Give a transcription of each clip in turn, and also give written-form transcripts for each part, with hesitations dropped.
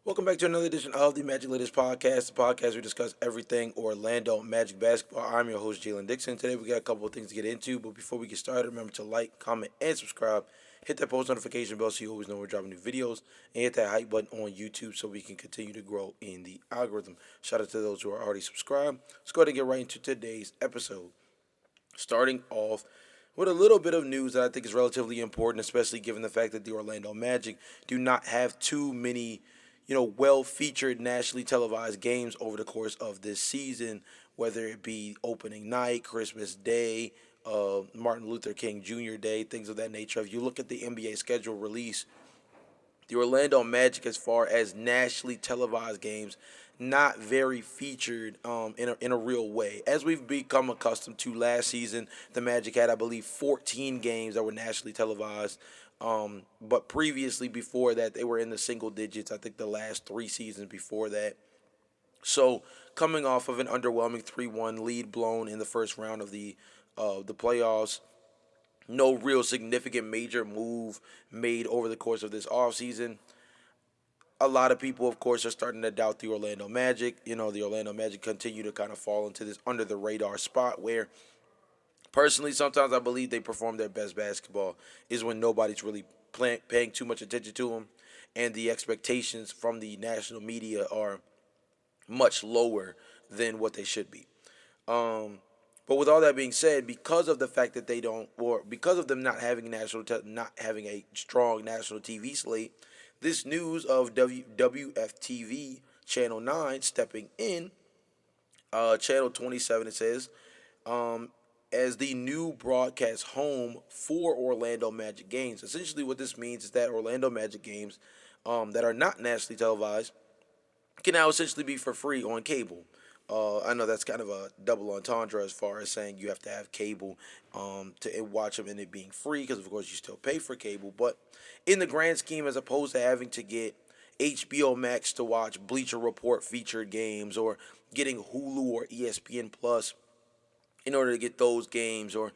Welcome back to another edition of the Magic Latest Podcast, the podcast where we discuss everything Orlando Magic basketball. I'm your host, Jalon Dixon. Today we got a couple of things to get into, but before we get started, remember to like, comment, and subscribe. Hit that post notification bell so you always know we're dropping new videos, and hit that hype button on YouTube so we can continue to grow in the algorithm. Shout out to those who are already subscribed. Let's go ahead and get right into today's episode. Starting off with a little bit of news that I think is relatively important, especially given the fact that the Orlando Magic do not have too many, well featured nationally televised games over the course of this season, whether it be opening night, Christmas Day, Martin Luther King Jr. Day, things of that nature. If you look at the NBA schedule release, the Orlando Magic, as far as nationally televised games, not very featured in a real way. As we've become accustomed to last season, the Magic had, I believe, 14 games that were nationally televised. But previously, before that, they were in the single digits. I think the last three seasons before that. So, coming off of an underwhelming 3-1 lead blown in the first round of the playoffs, no real significant major move made over the course of this offseason. A lot of people, of course, are starting to doubt the Orlando Magic. The Orlando Magic continue to kind of fall into this under the radar spot where, personally, sometimes I believe they perform their best basketball is when nobody's really paying too much attention to them, and the expectations from the national media are much lower than what they should be. But with all that being said, because of the fact that they don't, or because of them not having a strong national TV slate, this news of WFTV Channel 9 stepping in, Channel 27, it says, um, as the new broadcast home for Orlando Magic games. Essentially, what this means is that Orlando Magic games that are not nationally televised can now essentially be for free on cable. I know that's kind of a double entendre as far as saying you have to have cable to watch them and it being free, because of course you still pay for cable. But in the grand scheme, as opposed to having to get HBO Max to watch Bleacher Report featured games, or getting Hulu or ESPN Plus in order to get those games, or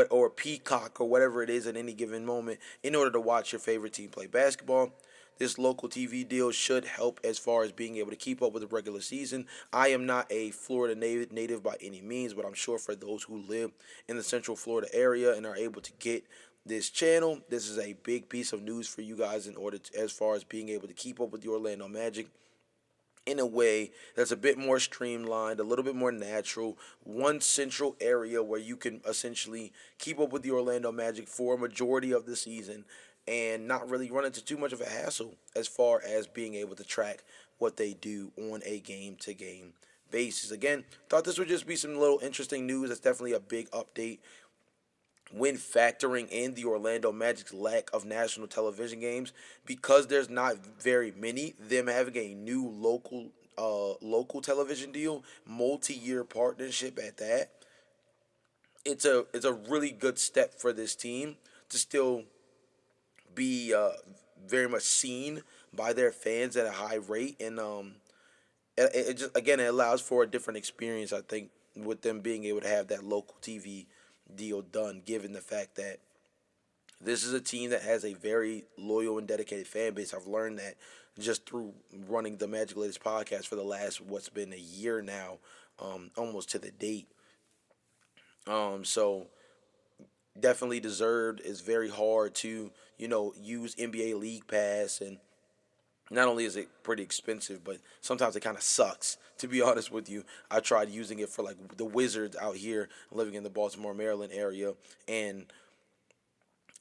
or Peacock or whatever it is at any given moment in order to watch your favorite team play basketball. This local TV deal should help as far as being able to keep up with the regular season. I am not a Florida native by any means, but I'm sure for those who live in the Central Florida area and are able to get this channel, this is a big piece of news for you guys in order to, as far as being able to keep up with the Orlando Magic in a way that's a bit more streamlined, a little bit more natural, one central area where you can essentially keep up with the Orlando Magic for a majority of the season and not really run into too much of a hassle as far as being able to track what they do on a game to game basis. Again, thought this would just be some little interesting news. That's definitely a big update when factoring in the Orlando Magic's lack of national television games, because there's not very many. Them having a new local television deal, multi-year partnership at that. It's a really good step for this team to still be very much seen by their fans at a high rate, and it just, again, it allows for a different experience. I think with them being able to have that local TV deal done, given the fact that this is a team that has a very loyal and dedicated fan base. I've learned that just through running the Magic Latest podcast for the last, what's been, a year now, almost to the date. So definitely deserved. It's very hard to use NBA League Pass, and not only is it pretty expensive, but sometimes it kind of sucks. To be honest with you, I tried using it for like the Wizards out here, living in the Baltimore, Maryland area, and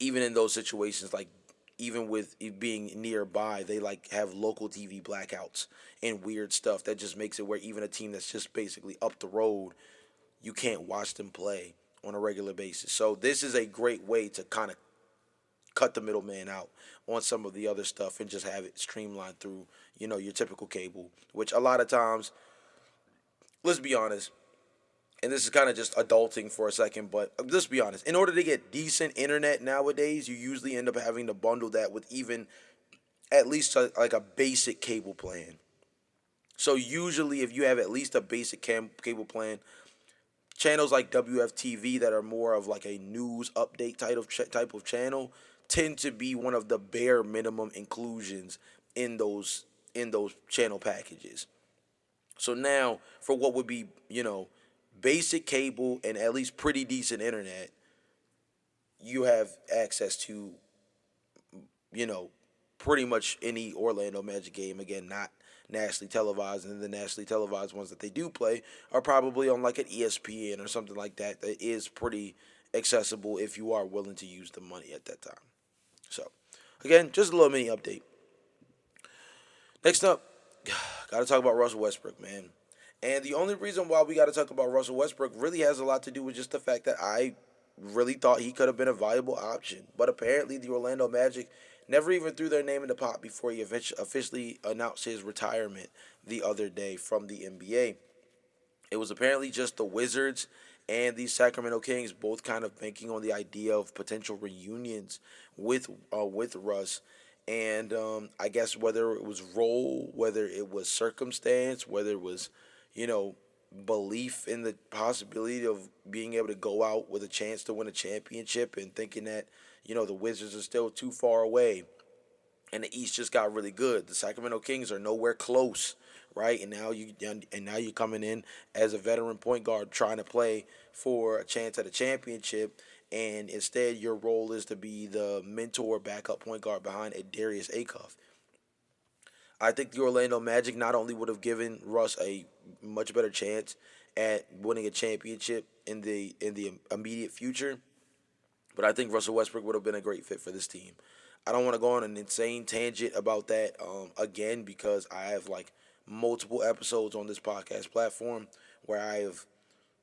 even in those situations, like even with it being nearby, they like have local TV blackouts and weird stuff that just makes it where even a team that's just basically up the road, you can't watch them play on a regular basis. So this is a great way to kind of cut the middleman out on some of the other stuff and just have it streamlined through, your typical cable, which a lot of times, let's be honest, and this is kind of just adulting for a second, but let's be honest. In order to get decent internet nowadays, you usually end up having to bundle that with even at least like a basic cable plan. So usually, if you have at least a basic cable plan, channels like WFTV that are more of like a news update type of channel tend to be one of the bare minimum inclusions in those in those channel packages. So now, for what would be, basic cable and at least pretty decent internet, you have access to, you know, pretty much any Orlando Magic game. Again, not nationally televised, and the nationally televised ones that they do play are probably on like an ESPN or something like that. That is pretty accessible if you are willing to use the money at that time. So, again, just a little mini update. Next up, got to talk about Russell Westbrook, man. And the only reason why we got to talk about Russell Westbrook really has a lot to do with just the fact that I really thought he could have been a valuable option. But apparently, the Orlando Magic never even threw their name in the pot before he officially announced his retirement the other day from the NBA. It was apparently just the Wizards and the Sacramento Kings both kind of banking on the idea of potential reunions with Russ. And I guess whether it was role, whether it was circumstance, whether it was, you know, belief in the possibility of being able to go out with a chance to win a championship and thinking that, the Wizards are still too far away and the East just got really good. The Sacramento Kings are nowhere close, right? And now you're coming in as a veteran point guard trying to play for a chance at a championship, and instead your role is to be the mentor backup point guard behind a Darius Acuff. I think the Orlando Magic not only would have given Russ a much better chance at winning a championship in the immediate future, but I think Russell Westbrook would have been a great fit for this team. I don't want to go on an insane tangent about that again because I have like multiple episodes on this podcast platform where I have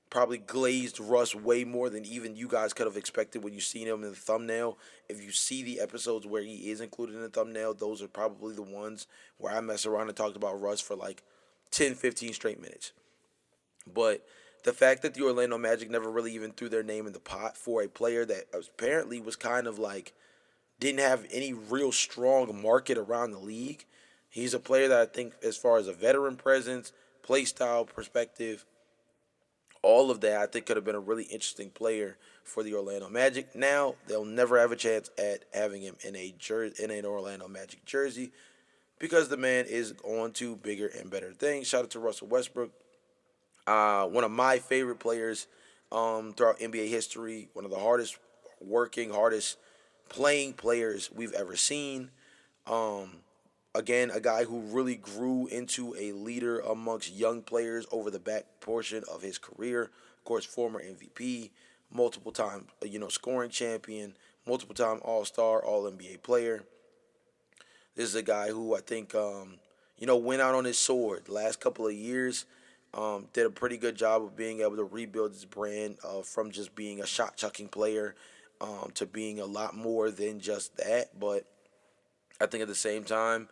probably glazed Russ way more than even you guys could have expected when you seen him in the thumbnail. If you see the episodes where he is included in the thumbnail, those are probably the ones where I mess around and talked about Russ for like 10, 15 straight minutes. But the fact that the Orlando Magic never really even threw their name in the pot for a player that apparently was kind of like didn't have any real strong market around the league. He's a player that I think, as far as a veteran presence, play style perspective, all of that, I think could have been a really interesting player for the Orlando Magic. Now they'll never have a chance at having him in in an Orlando Magic jersey because the man is on to bigger and better things. Shout out to Russell Westbrook, one of my favorite players throughout NBA history, one of the hardest working, hardest playing players we've ever seen. Um, Again, a guy who really grew into a leader amongst young players over the back portion of his career. Of course, former MVP, multiple time scoring champion, multiple time All Star, All NBA player. This is a guy who I think went out on his sword the last couple of years. Did a pretty good job of being able to rebuild his brand from just being a shot chucking player to being a lot more than just that. But I think at the same time,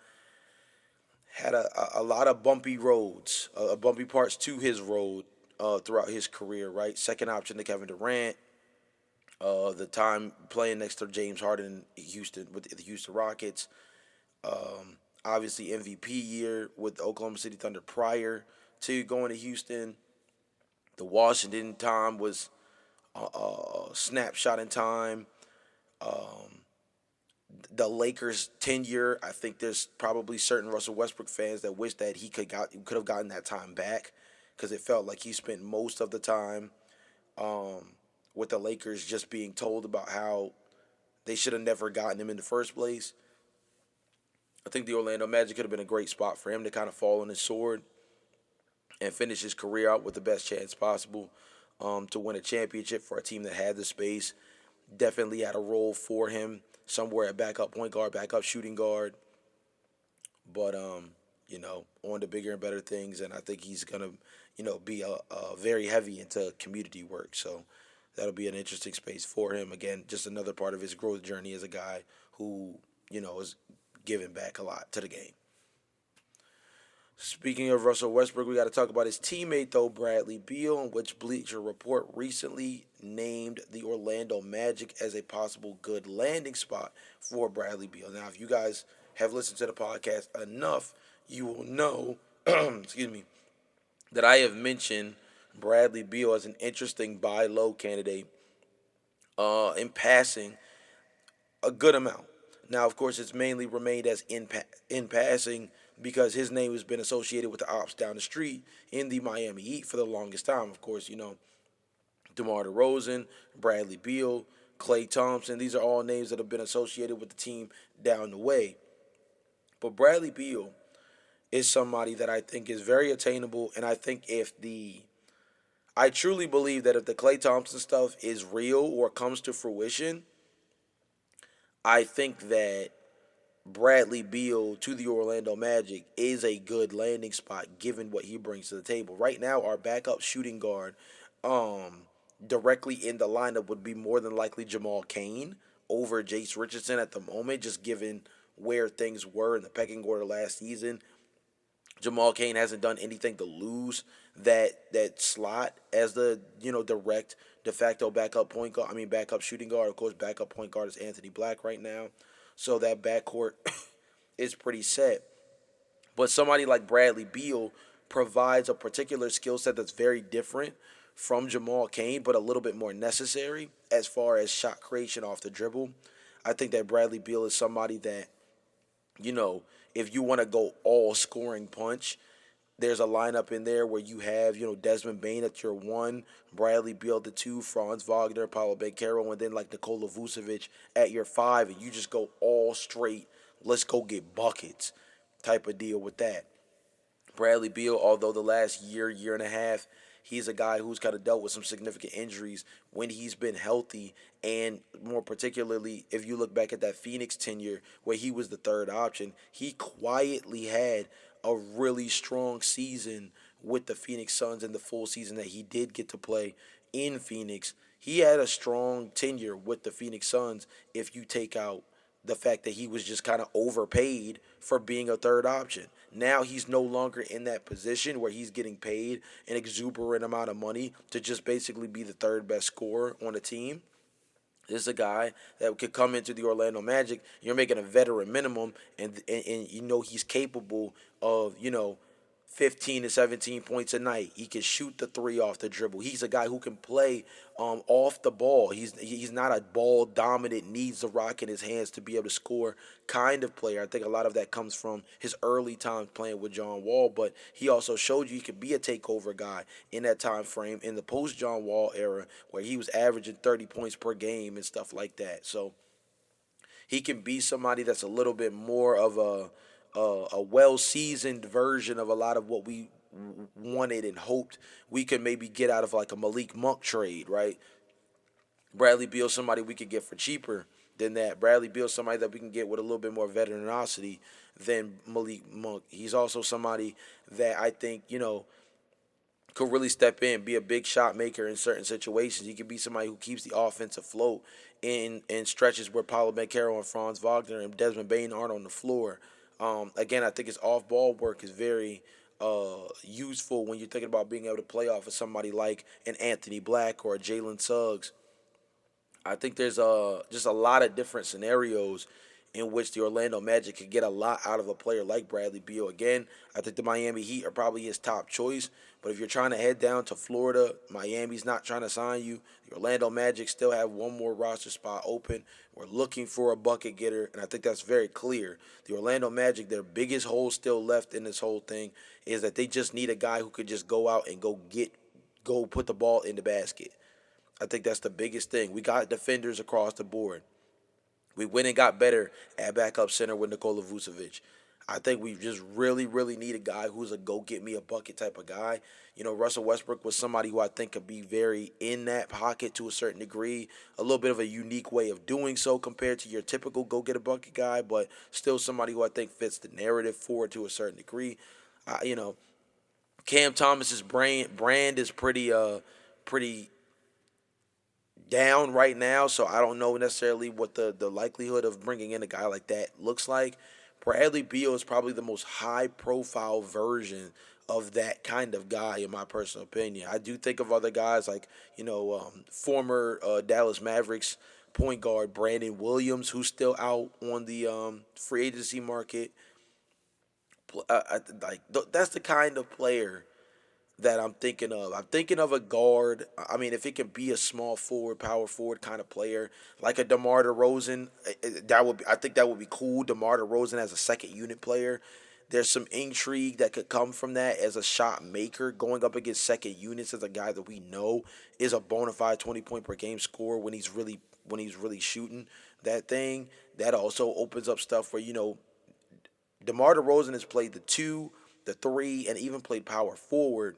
had a lot of bumpy roads, bumpy parts to his road throughout his career, right? Second option to Kevin Durant, the time playing next to James Harden in Houston with the Houston Rockets, obviously MVP year with the Oklahoma City Thunder prior to going to Houston. The Washington time was a snapshot in time. The Lakers tenure, I think there's probably certain Russell Westbrook fans that wish that he could have gotten that time back because it felt like he spent most of the time with the Lakers just being told about how they should have never gotten him in the first place. I think the Orlando Magic could have been a great spot for him to kind of fall on his sword and finish his career out with the best chance possible to win a championship for a team that had the space. Definitely had a role for him somewhere at backup point guard, backup shooting guard. But on to bigger and better things, and I think he's gonna, be a very heavy into community work. So that'll be an interesting space for him. Again, just another part of his growth journey as a guy who, is giving back a lot to the game. Speaking of Russell Westbrook, we got to talk about his teammate, though, Bradley Beal, in which Bleacher Report recently named the Orlando Magic as a possible good landing spot for Bradley Beal. Now, if you guys have listened to the podcast enough, you will know, excuse me, that I have mentioned Bradley Beal as an interesting buy low candidate in passing a good amount. Now, of course, it's mainly remained as in passing because his name has been associated with the ops down the street in the Miami Heat for the longest time. Of course, DeMar DeRozan, Bradley Beal, Klay Thompson. These are all names that have been associated with the team down the way. But Bradley Beal is somebody that I think is very attainable, and I think I truly believe that if the Klay Thompson stuff is real or comes to fruition, I think that Bradley Beal to the Orlando Magic is a good landing spot given what he brings to the table. Right now, our backup shooting guard, um, directly in the lineup would be more than likely Jamal Cain over Jace Richardson at the moment, just given where things were in the pecking order last season. Jamal Cain hasn't done anything to lose that slot as the direct de facto backup point guard. I mean backup shooting guard. Of course, backup point guard is Anthony Black right now, so that backcourt is pretty set. But somebody like Bradley Beal provides a particular skill set that's very different from Jamal Cain, but a little bit more necessary as far as shot creation off the dribble. I think that Bradley Beal is somebody that you know, if you want to go all scoring punch, there's a lineup in there where you have, Desmond Bain at your one, Bradley Beal at the two, Franz Wagner, Paulo Banchero, and then like Nikola Vucevic at your five, and you just go all straight, let's go get buckets type of deal with that. Bradley Beal, although the last year and a half, he's a guy who's kind of dealt with some significant injuries when he's been healthy. And more particularly, if you look back at that Phoenix tenure where he was the third option, he quietly had a really strong season with the Phoenix Suns in the full season that he did get to play in Phoenix. He had a strong tenure with the Phoenix Suns if you take out the fact that he was just kind of overpaid for being a third option. Now he's no longer in that position where he's getting paid an exuberant amount of money to just basically be the third best scorer on the team. This is a guy that could come into the Orlando Magic. You're making a veteran minimum, and he's capable of 15 to 17 points a night. He can shoot the three off the dribble. He's a guy who can play off the ball. He's not a ball dominant, needs the rock in his hands to be able to score kind of player. I think a lot of that comes from his early times playing with John Wall, but he also showed you he could be a takeover guy in that time frame in the post John Wall era where he was averaging 30 points per game and stuff like that. So he can be somebody that's a little bit more of a well seasoned version of a lot of what we wanted and hoped we could maybe get out of like a Malik Monk trade, right? Bradley Beal, somebody we could get for cheaper than that. Bradley Beal, somebody that we can get with a little bit more veteranosity than Malik Monk. He's also somebody that I think, could really step in, be a big shot maker in certain situations. He could be somebody who keeps the offense afloat in stretches where Paulo Banchero and Franz Wagner and Desmond Bain aren't on the floor. Again, I think his off ball work is very useful when you're thinking about being able to play off of somebody like an Anthony Black or a Jalen Suggs. I think there's just a lot of different scenarios in which the Orlando Magic could get a lot out of a player like Bradley Beal. Again, I think the Miami Heat are probably his top choice. But if you're trying to head down to Florida, Miami's not trying to sign you. The Orlando Magic still have one more roster spot open. We're looking for a bucket getter, and I think that's very clear. The Orlando Magic, their biggest hole still left in this whole thing is that they just need a guy who could just go out and go put the ball in the basket. I think that's the biggest thing. We got defenders across the board. We went and got better at backup center with Nikola Vucevic. I think we just really, really need a guy who's a go get me a bucket type of guy. Russell Westbrook was somebody who I think could be very in that pocket to a certain degree. A little bit of a unique way of doing so compared to your typical go get a bucket guy, but still somebody who I think fits the narrative forward to a certain degree. Cam Thomas's brand is pretty down right now, so I don't know necessarily what the likelihood of bringing in a guy like that looks like. Bradley Beal is probably the most high profile version of that kind of guy, in my personal opinion. I do think of other guys like, former Dallas Mavericks point guard Brandon Williams, who's still out on the free agency market. That's the kind of player that I'm thinking of. I'm thinking of a guard. I mean, if it can be a small forward, power forward kind of player, like a DeMar DeRozan, that would be. I think that would be cool. DeMar DeRozan as a second unit player. There's some intrigue that could come from that as a shot maker going up against second units as a guy that we know is a bona fide 20 point per game scorer when he's really shooting that thing. That also opens up stuff where DeMar DeRozan has played the two, the three, and even played power forward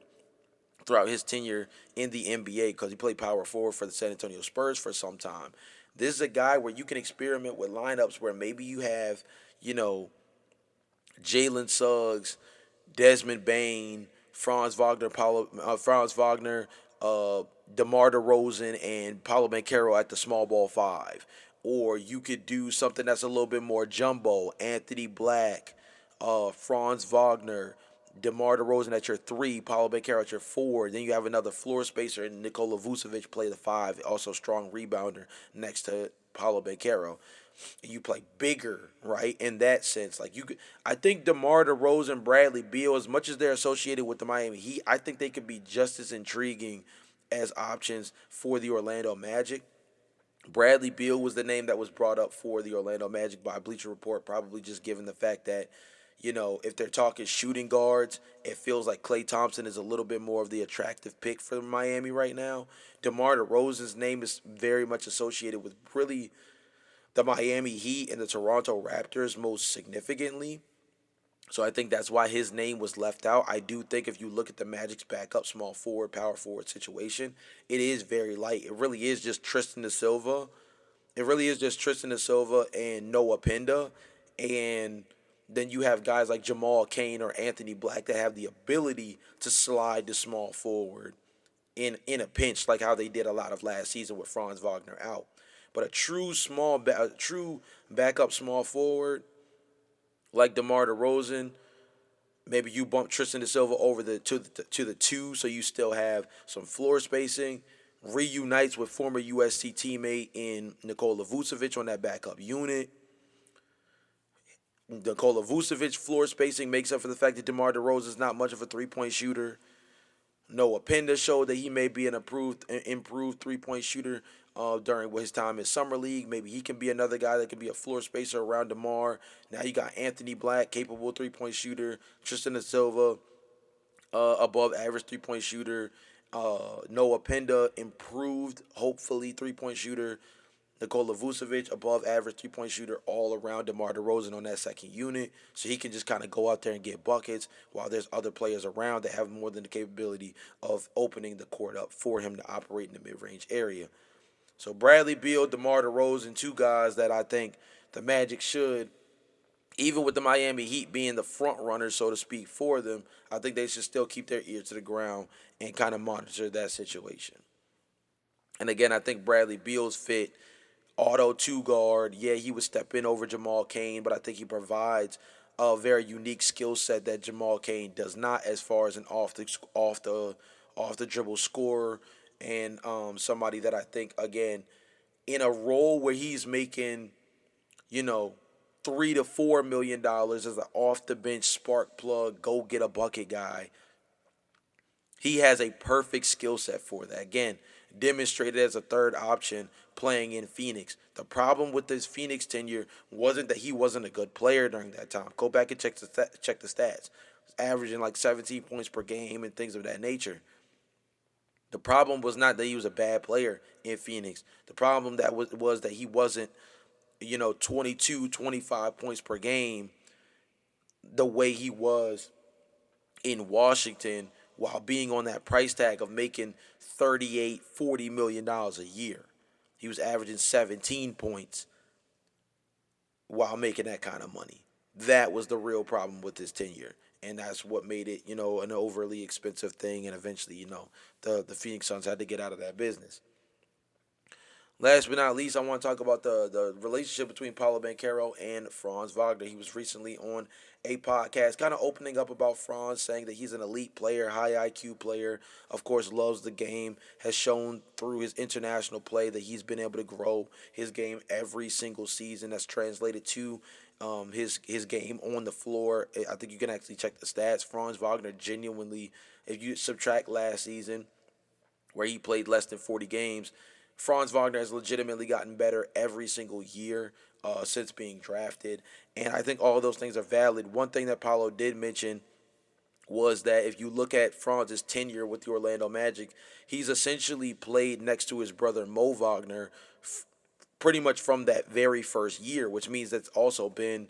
throughout his tenure in the NBA because he played power forward for the San Antonio Spurs for some time. This is a guy where you can experiment with lineups where maybe you have, you know, Jalen Suggs, Desmond Bain, Franz Wagner, DeMar DeRozan, and Paulo Banchero at the small ball five. Or you could do something that's a little bit more jumbo. Anthony Black, Franz Wagner, DeMar DeRozan at your three, Paulo Banchero at your four. Then you have another floor spacer and Nikola Vucevic play the five, also strong rebounder next to Paulo Banchero. You play bigger, right? In that sense, like you could, I think DeMar DeRozan, Bradley Beal, as much as they're associated with the Miami Heat, I think they could be just as intriguing as options for the Orlando Magic. Bradley Beal was the name that was brought up for the Orlando Magic by Bleacher Report, probably just given the fact that, if they're talking shooting guards, it feels like Klay Thompson is a little bit more of the attractive pick for Miami right now. DeMar DeRozan's name is very much associated with really the Miami Heat and the Toronto Raptors most significantly. So I think that's why his name was left out. I do think if you look at the Magic's backup small forward, power forward situation, it is very light. It really is just Tristan da Silva. It really is just Tristan da Silva and Noah Pinda. And then you have guys like Jamal Cain or Anthony Black that have the ability to slide the small forward in a pinch, like how they did a lot of last season with Franz Wagner out. But a true backup small forward like DeMar DeRozan, maybe you bump Tristan da Silva over to the two, so you still have some floor spacing. Reunites with former USC teammate in Nikola Vucevic on that backup unit. Nikola Vucevic floor spacing makes up for the fact that DeMar DeRozan is not much of a 3 point shooter. Noah Penda showed that he may be an improved 3 point shooter during his time in summer league. Maybe he can be another guy that can be a floor spacer around DeMar. Now you got Anthony Black, capable 3 point shooter. Tristan da Silva, above average 3 point shooter. Noah Penda, improved, hopefully 3 point shooter. Nikola Vucevic, above average 3 point shooter, all around DeMar DeRozan on that second unit. So he can just kind of go out there and get buckets while there's other players around that have more than the capability of opening the court up for him to operate in the mid range area. So Bradley Beal, DeMar DeRozan, two guys that I think the Magic should, even with the Miami Heat being the front runners, so to speak, for them, I think they should still keep their ear to the ground and kind of monitor that situation. And again, I think Bradley Beal's fit auto two guard. Yeah, he would step in over Jamal Cain, but I think he provides a very unique skill set that Jamal Cain does not, as far as an off the dribble scorer and somebody that I think again in a role where he's making you know $3 to $4 million as an off the bench spark plug, go get a bucket guy. He has a perfect skill set for that. Again, demonstrated as a third option playing in Phoenix. The problem with his Phoenix tenure wasn't that he wasn't a good player during that time. Go back and check the stats. Averaging like 17 points per game and things of that nature. The problem was not that he was a bad player in Phoenix. The problem was that he wasn't, 22, 25 points per game the way he was in Washington while being on that price tag of making 38, $40 million a year. He was averaging 17 points while making that kind of money. That was the real problem with his tenure. And that's what made it, an overly expensive thing. And eventually, the Phoenix Suns had to get out of that business. Last but not least, I want to talk about the relationship between Paulo Banchero and Franz Wagner. He was recently on a podcast kind of opening up about Franz, saying that he's an elite player, high IQ player, of course, loves the game, has shown through his international play that he's been able to grow his game every single season. That's translated to his game on the floor. I think you can actually check the stats. Franz Wagner genuinely, if you subtract last season, where he played less than 40 games, Franz Wagner has legitimately gotten better every single year. since being drafted. And I think all of those things are valid. One thing that Paulo did mention was that if you look at Franz's tenure with the Orlando Magic, he's essentially played next to his brother Mo Wagner pretty much from that very first year, which means that's also been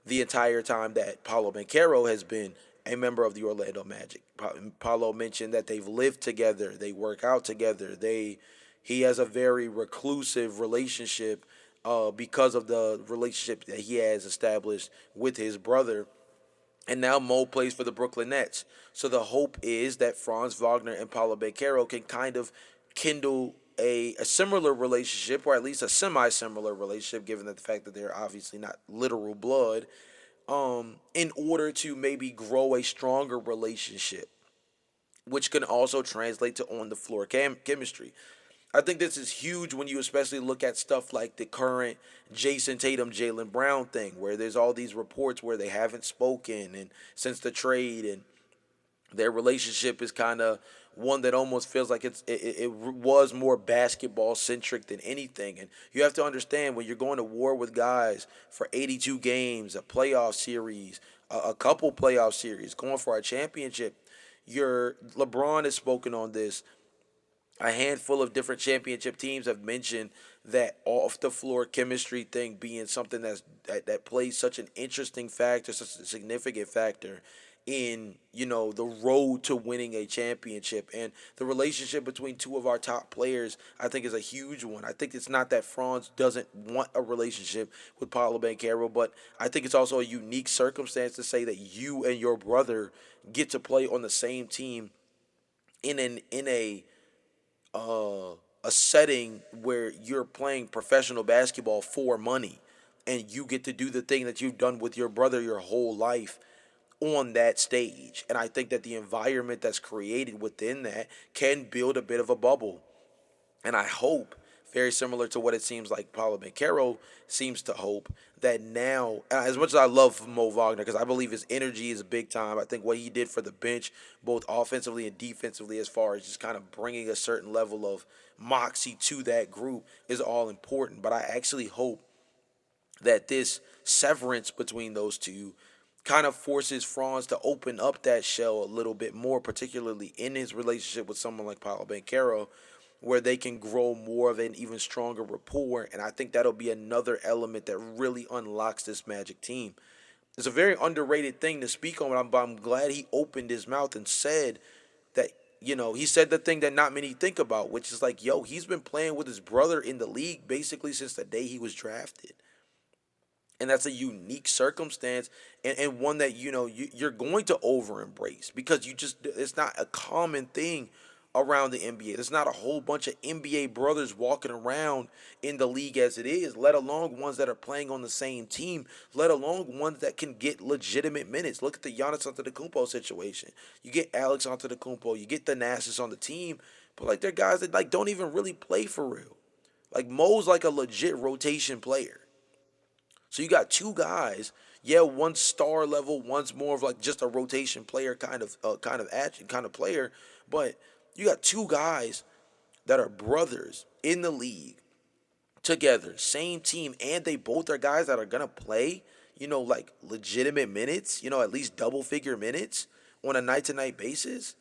the entire time that Paulo Banchero has been a member of the Orlando Magic. Paulo mentioned that they've lived together, they work out together, he has a very reclusive relationship because of the relationship that he has established with his brother. And now Mo plays for the Brooklyn Nets. So the hope is that Franz Wagner and Paulo Banchero can kind of kindle a similar relationship, or at least a semi-similar relationship, given the fact that they're obviously not literal blood, in order to maybe grow a stronger relationship, which can also translate to on the floor chemistry. I think this is huge when you especially look at stuff like the current Jason Tatum, Jaylen Brown thing, where there's all these reports where they haven't spoken and since the trade, and their relationship is kind of one that almost feels like it was more basketball centric than anything. And you have to understand, when you're going to war with guys for 82 games, a playoff series, a couple playoff series, going for a championship, your LeBron has spoken on this. A handful of different championship teams have mentioned that off the floor chemistry thing being something that plays such an interesting factor, such a significant factor in, the road to winning a championship. And the relationship between two of our top players, I think, is a huge one. I think it's not that Franz doesn't want a relationship with Paulo Banchero, but I think it's also a unique circumstance to say that you and your brother get to play on the same team in a setting where you're playing professional basketball for money, and you get to do the thing that you've done with your brother your whole life on that stage. And I think that the environment that's created within that can build a bit of a bubble. And I hope, very similar to what it seems like Paulo Banchero seems to hope, that now, as much as I love Mo Wagner, because I believe his energy is big time, I think what he did for the bench, both offensively and defensively, as far as just kind of bringing a certain level of moxie to that group, is all important. But I actually hope that this severance between those two kind of forces Franz to open up that shell a little bit more, particularly in his relationship with someone like Paulo Banchero, where they can grow more of an even stronger rapport. And I think that'll be another element that really unlocks this Magic team. It's a very underrated thing to speak on, but I'm glad he opened his mouth and said that, he said the thing that not many think about, which is like, yo, he's been playing with his brother in the league basically since the day he was drafted. And that's a unique circumstance, and one that you're going to over embrace, because it's not a common thing around the NBA. There's not a whole bunch of NBA brothers walking around in the league as it is, let alone ones that are playing on the same team, let alone ones that can get legitimate minutes. Look at the Giannis Antetokounmpo situation. You get Alex Antetokounmpo, you get the Thanasis on the team, but like they're guys that like don't even really play for real. Like Mo's like a legit rotation player. So you got two guys, yeah, one star level, one's more of like just a rotation player kind of action kind of player, but you got two guys that are brothers in the league together, same team, and they both are guys that are gonna play, like legitimate minutes, at least double figure minutes on a night to night basis.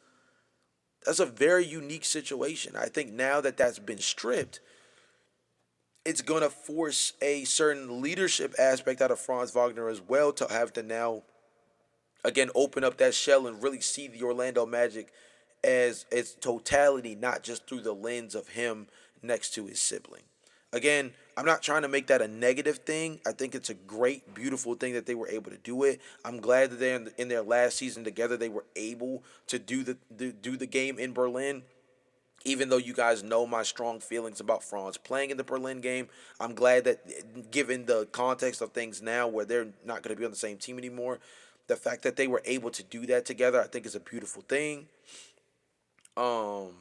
That's a very unique situation. I think now that that's been stripped, it's going to force a certain leadership aspect out of Franz Wagner as well, to have to now again open up that shell and really see the Orlando Magic as its totality, not just through the lens of him next to his sibling. Again, I'm not trying to make that a negative thing. I think it's a great, beautiful thing that they were able to do it. I'm glad that they're in their last season together, they were able to do the game in Berlin. Even though you guys know my strong feelings about Franz playing in the Berlin game, I'm glad that, given the context of things now where they're not going to be on the same team anymore, the fact that they were able to do that together, I think is a beautiful thing. Um,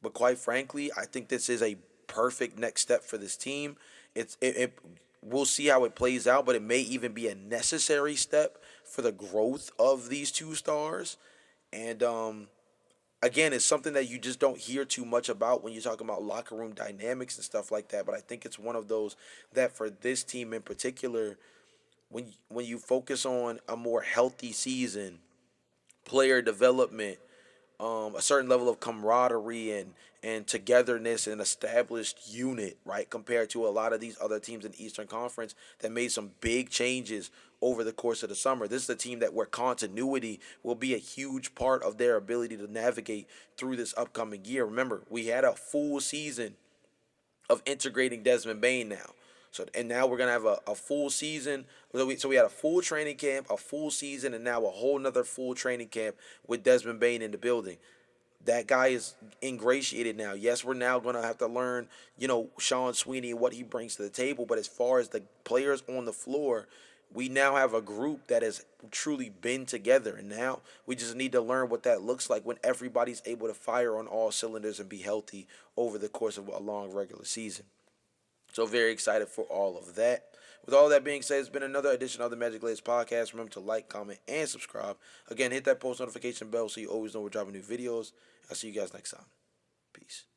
but quite frankly, I think this is a perfect next step for this team. We'll see how it plays out, but it may even be a necessary step for the growth of these two stars. And again, it's something that you just don't hear too much about when you're talking about locker room dynamics and stuff like that. But I think it's one of those that for this team in particular, when you focus on a more healthy season, player development, a certain level of camaraderie and togetherness and established unit, right? Compared to a lot of these other teams in the Eastern Conference that made some big changes over the course of the summer. This is a team that where continuity will be a huge part of their ability to navigate through this upcoming year. Remember, we had a full season of integrating Desmond Bain now. So and now we're gonna have a full season. So we had a full training camp, a full season, and now a whole nother full training camp with Desmond Bain in the building. That guy is ingratiated now. Yes, we're now gonna have to learn, Sean Sweeney and what he brings to the table. But as far as the players on the floor, we now have a group that has truly been together, and now we just need to learn what that looks like when everybody's able to fire on all cylinders and be healthy over the course of a long regular season. So very excited for all of that. With all that being said, it's been another edition of the Magic Layers podcast. Remember to like, comment, and subscribe. Again, hit that post notification bell so you always know we're dropping new videos. I'll see you guys next time. Peace.